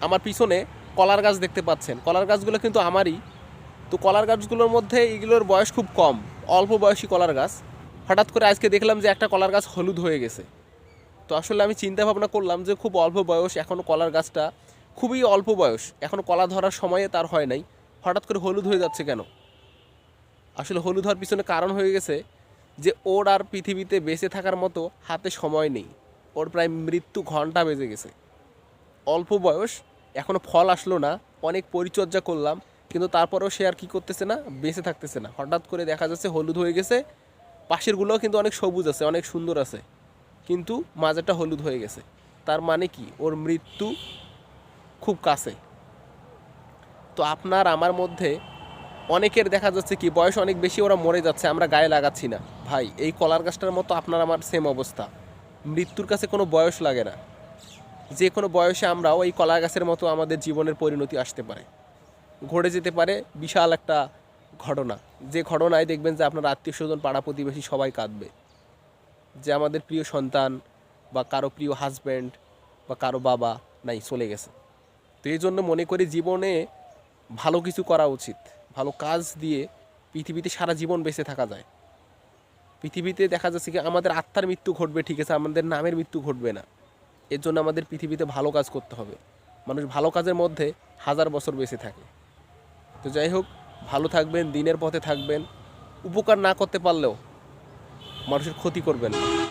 আমার পিছনে কলার গাছ দেখতে পাচ্ছেন, কলার গাছগুলো কিন্তু আমারই। তো কলার গাছগুলোর মধ্যে এগুলোর বয়স খুব কম, অল্প বয়সী কলার গাছ। হঠাৎ করে আজকে দেখলাম যে একটা কলার গাছ হলুদ হয়ে গেছে। তো আসলে আমি চিন্তা ভাবনা করলাম যে খুব অল্প বয়স, এখনও কলার গাছটা খুবই অল্প বয়স, এখনও কলা ধরার সময়ে তার হয় নাই, হঠাৎ করে হলুদ হয়ে যাচ্ছে কেন? আসলে হলুদ হওয়ার পিছনে কারণ হয়ে গেছে যে ওর আর পৃথিবীতে বেঁচে থাকার মতো হাতে সময় নেই, ওর প্রায় মৃত্যু ঘন্টা বেজে গেছে। অল্প বয়স, এখনও ফল আসলো না, অনেক পরিচর্যা করলাম, কিন্তু তারপরেও সে আর কী করতেছে না, বেঁচে থাকতেছে না। হঠাৎ করে দেখা যাচ্ছে হলুদ হয়ে গেছে। পাশেরগুলোও কিন্তু অনেক সবুজ আছে, অনেক সুন্দর আছে, কিন্তু মাঝেরটা হলুদ হয়ে গেছে। তার মানে কি, ওর মৃত্যু খুব কাছে। তো আপনার আমার মধ্যে অনেকের দেখা যাচ্ছে কি বয়স অনেক বেশি, ওরা মরে যাচ্ছে, আমরা গায়ে লাগাচ্ছি না। ভাই, এই কলার গাছটার মতো আপনার আমার সেম অবস্থা। মৃত্যুর কাছে কোনো বয়স লাগে না। যে কোনো বয়সে আমরাও এই কলা গাছের মতো আমাদের জীবনের পরিণতি আসতে পারে, ঘটে যেতে পারে বিশাল একটা ঘটনা। যে ঘটনায় দেখবেন যে আপনার আত্মীয় স্বজন, পাড়া প্রতিবেশী সবাই কাঁদবে, যে আমাদের প্রিয় সন্তান বা কারো প্রিয় হাজব্যান্ড বা কারো বাবা নাই, চলে গেছে। তো এই জন্য মনে করি জীবনে ভালো কিছু করা উচিত, ভালো কাজ দিয়ে পৃথিবীতে সারা জীবন বেঁচে থাকা যায়। পৃথিবীতে দেখা যাচ্ছে কি আমাদের আত্মার মৃত্যু ঘটবে ঠিক আছে, আমাদের নামের মৃত্যু ঘটবে না। এর জন্য আমাদের পৃথিবীতে ভালো কাজ করতে হবে। মানুষ ভালো কাজের মধ্যে হাজার বছর বেঁচে থাকে। তো যাই হোক, ভালো থাকবেন, দিনের পথে থাকবেন, উপকার না করতে পারলেও মানুষের ক্ষতি করবেন না।